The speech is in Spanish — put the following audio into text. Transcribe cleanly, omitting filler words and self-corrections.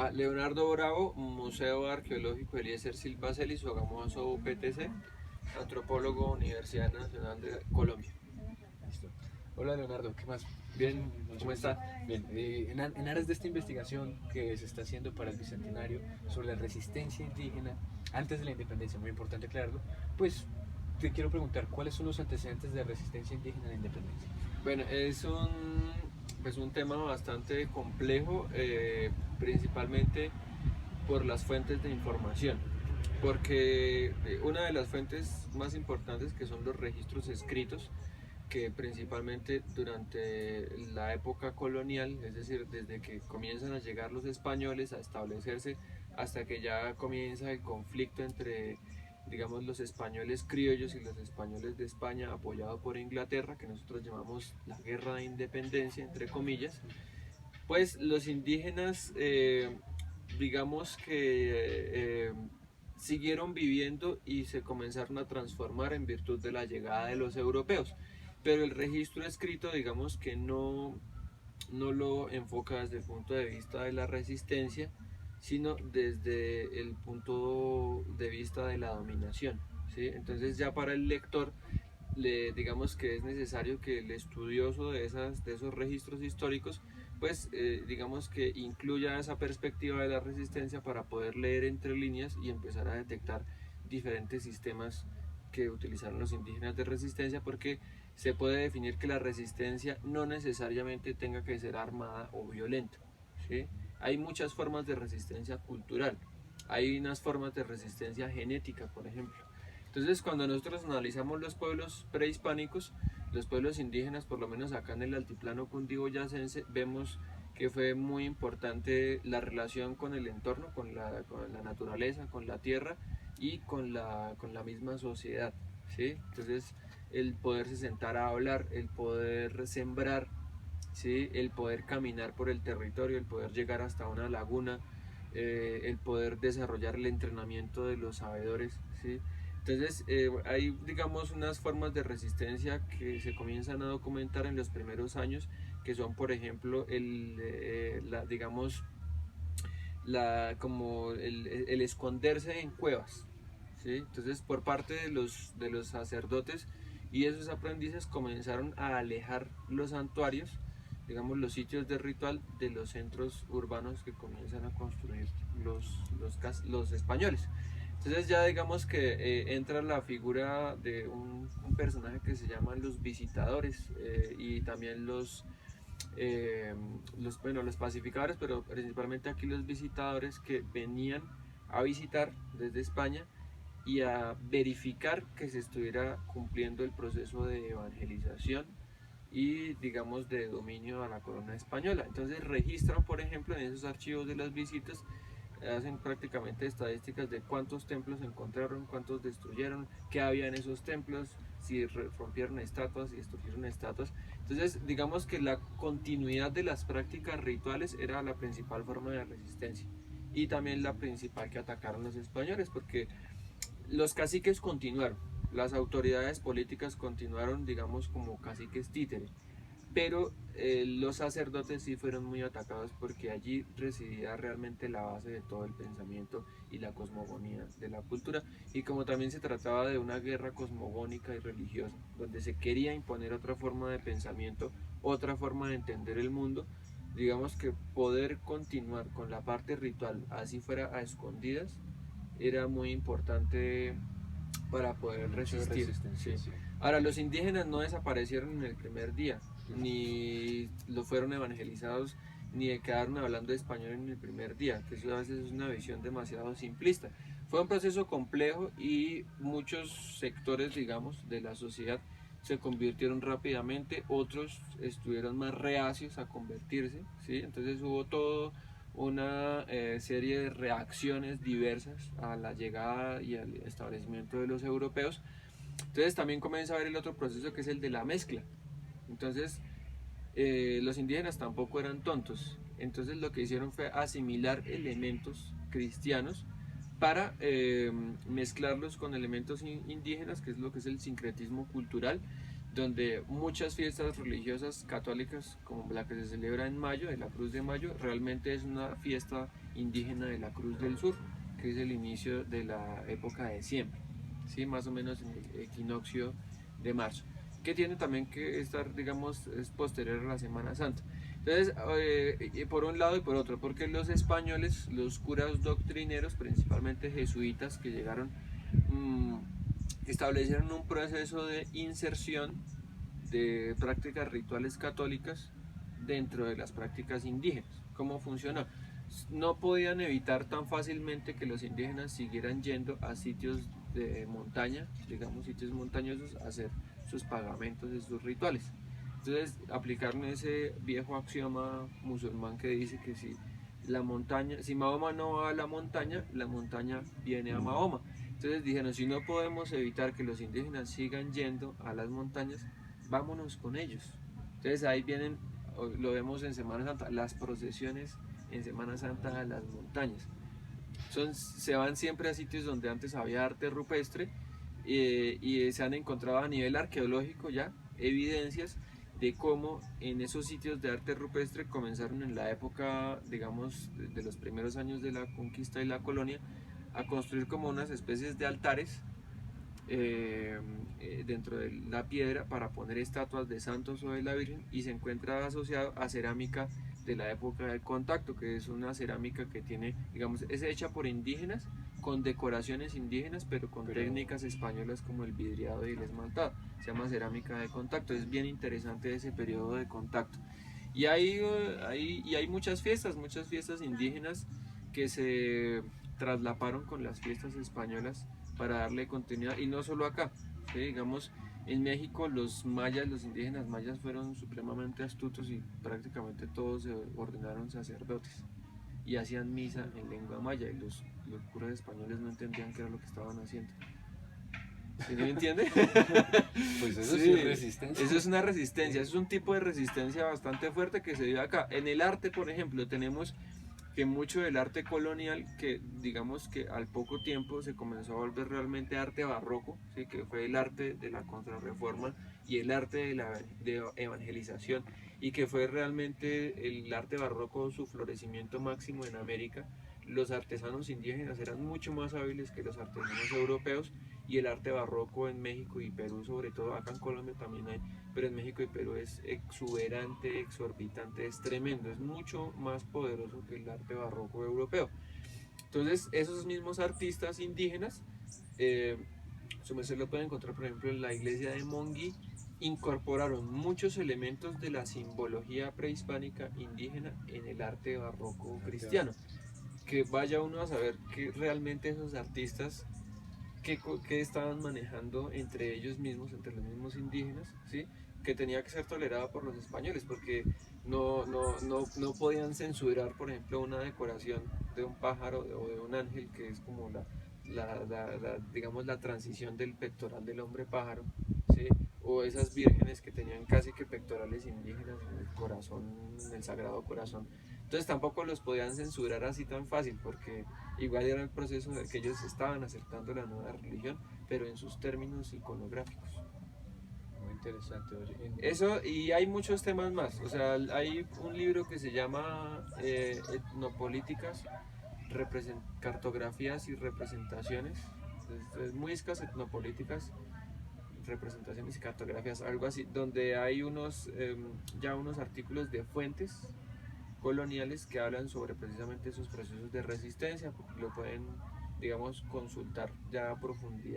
a Leonardo Bravo, Museo Arqueológico Eliezer Silva Celis, Sogamoso UPTC, antropólogo, Universidad Nacional de Colombia. Listo. Hola Leonardo, ¿qué más? Bien, ¿cómo está? Bien, en aras de esta investigación que se está haciendo para el Bicentenario sobre la resistencia indígena antes de la independencia, muy importante aclararlo, pues te quiero preguntar, ¿cuáles son los antecedentes de resistencia indígena a la independencia? Bueno, es un tema bastante complejo, principalmente por las fuentes de información, porque una de las fuentes más importantes que son los registros escritos, que principalmente durante la época colonial, es decir, desde que comienzan a llegar los españoles a establecerse hasta que ya comienza el conflicto entre, digamos, los españoles criollos y los españoles de España apoyado por Inglaterra, que nosotros llamamos la guerra de independencia, entre comillas, pues los indígenas, digamos que siguieron viviendo y se comenzaron a transformar en virtud de la llegada de los europeos. Pero el registro escrito, digamos que no lo enfoca desde el punto de vista de la resistencia, sino desde el punto de vista de la dominación, ¿sí? Entonces ya para el lector, digamos que es necesario que el estudioso de esos registros históricos, pues digamos que incluya esa perspectiva de la resistencia para poder leer entre líneas y empezar a detectar diferentes sistemas que utilizaron los indígenas de resistencia, porque se puede definir que la resistencia no necesariamente tenga que ser armada o violenta, ¿sí? Hay muchas formas de resistencia cultural, hay unas formas de resistencia genética, por ejemplo. Entonces, cuando nosotros analizamos los pueblos prehispánicos, los pueblos indígenas, por lo menos acá en el altiplano cundiboyacense, vemos que fue muy importante la relación con el entorno, con la naturaleza, con la tierra y con la misma sociedad, ¿sí? Entonces, el poderse sentar a hablar, el poder sembrar, ¿sí? El poder caminar por el territorio, el poder llegar hasta una laguna, el poder desarrollar el entrenamiento de los sabedores, ¿sí? Entonces, hay, digamos, unas formas de resistencia que se comienzan a documentar en los primeros años, que son, por ejemplo, digamos, como el esconderse en cuevas, ¿sí? Entonces, por parte de los sacerdotes y esos aprendices comenzaron a alejar los santuarios, digamos, los sitios de ritual de los centros urbanos que comienzan a construir los españoles. Entonces ya digamos que entra la figura de un personaje que se llaman los visitadores, y también los pacificadores, pero principalmente aquí los visitadores que venían a visitar desde España y a verificar que se estuviera cumpliendo el proceso de evangelización y, digamos, de dominio a la corona española. Entonces registran, por ejemplo, en esos archivos de las visitas, hacen prácticamente estadísticas de cuántos templos encontraron, cuántos destruyeron, qué había en esos templos, si rompieron estatuas, si destruyeron estatuas. Entonces, digamos que la continuidad de las prácticas rituales era la principal forma de resistencia y también la principal que atacaron los españoles, porque los caciques continuaron, las autoridades políticas continuaron, digamos, como caciques títere, pero los sacerdotes sí fueron muy atacados porque allí residía realmente la base de todo el pensamiento y la cosmogonía de la cultura. Y como también se trataba de una guerra cosmogónica y religiosa, donde se quería imponer otra forma de pensamiento, otra forma de entender el mundo, digamos que poder continuar con la parte ritual, así fuera a escondidas, era muy importante para poder Un hecho de resistir. resistencia, Sí. sí. Ahora, los indígenas no desaparecieron en el primer día, ni lo fueron evangelizados, ni quedaron hablando español en el primer día, que eso a veces es una visión demasiado simplista. Fue un proceso complejo y muchos sectores, digamos, de la sociedad se convirtieron rápidamente, otros estuvieron más reacios a convertirse, ¿sí? Entonces hubo todo una serie de reacciones diversas a la llegada y al establecimiento de los europeos. Entonces también comienza a ver el otro proceso, que es el de la mezcla. Entonces los indígenas tampoco eran tontos. Entonces lo que hicieron fue asimilar elementos cristianos para mezclarlos con elementos indígenas, que es lo que es el sincretismo cultural, donde muchas fiestas religiosas católicas, como la que se celebra en mayo, de la Cruz de Mayo, realmente es una fiesta indígena de la Cruz del Sur, que es el inicio de la época de siembra, ¿sí? Más o menos en el equinoccio de marzo, que tiene también que estar, digamos, es posterior a la Semana Santa. Entonces, por un lado y por otro, porque los españoles, los curas doctrineros, principalmente jesuitas, que llegaron, establecieron un proceso de inserción de prácticas rituales católicas dentro de las prácticas indígenas. ¿Cómo funcionó? No podían evitar tan fácilmente que los indígenas siguieran yendo a sitios de montaña, digamos sitios montañosos, a hacer sus pagamentos y sus rituales. Entonces aplicaron ese viejo axioma musulmán que dice que si Mahoma no va a la montaña viene a Mahoma. Entonces dijeron, si no podemos evitar que los indígenas sigan yendo a las montañas, vámonos con ellos. Entonces ahí vienen, lo vemos en Semana Santa, las procesiones en Semana Santa a las montañas. Se van siempre a sitios donde antes había arte rupestre, y se han encontrado a nivel arqueológico ya evidencias de cómo en esos sitios de arte rupestre comenzaron en la época, digamos, de los primeros años de la conquista y la colonia, a construir como unas especies de altares dentro de la piedra para poner estatuas de santos o de la Virgen, y se encuentra asociado a cerámica de la época del contacto, que es una cerámica que tiene, digamos, es hecha por indígenas, con decoraciones indígenas, pero con técnicas españolas como el vidriado y el esmaltado. Se llama cerámica de contacto. Es bien interesante ese periodo de contacto. Y hay muchas fiestas indígenas que se traslaparon con las fiestas españolas para darle continuidad, y no solo acá, ¿sí? Digamos, en México los mayas, los indígenas mayas fueron supremamente astutos y prácticamente todos se ordenaron sacerdotes y hacían misa en lengua maya, y los curas españoles no entendían qué era lo que estaban haciendo. ¿Sí me entiende? Pues eso Sí, sí es resistencia. eso es una resistencia, eso es un tipo de resistencia bastante fuerte que se vive acá. En el arte, por ejemplo, tenemos que mucho del arte colonial, que digamos que al poco tiempo se comenzó a volver realmente arte barroco, ¿sí? Que fue el arte de la contrarreforma y el arte de evangelización, y que fue realmente el arte barroco su florecimiento máximo en América. Los artesanos indígenas eran mucho más hábiles que los artesanos europeos, y el arte barroco en México y Perú, sobre todo, acá en Colombia también hay, pero en México y Perú es exuberante, exorbitante, es tremendo, es mucho más poderoso que el arte barroco europeo. Entonces, esos mismos artistas indígenas, su merced lo puede encontrar, por ejemplo, en la iglesia de Monguí, incorporaron muchos elementos de la simbología prehispánica indígena en el arte barroco cristiano. Que vaya uno a saber que realmente esos artistas que estaban manejando entre ellos mismos, entre los mismos indígenas, ¿sí? Que tenía que ser tolerada por los españoles, porque no podían censurar, por ejemplo, una decoración de un pájaro o de un ángel, que es como digamos, la transición del pectoral del hombre pájaro, ¿sí? O esas vírgenes que tenían casi que pectorales indígenas en el corazón, en el Sagrado Corazón. Entonces tampoco los podían censurar así tan fácil, porque igual era el proceso de que ellos estaban aceptando la nueva religión, pero en sus términos iconográficos. Muy interesante, oye. Eso, y hay muchos temas más. O sea, hay un libro que se llama Etnopolíticas, Cartografías y Representaciones. Es muiscas, etnopolíticas, representaciones y cartografías, algo así, donde hay ya unos artículos de fuentes coloniales que hablan sobre precisamente esos procesos de resistencia. Lo pueden, digamos, consultar ya a profundidad.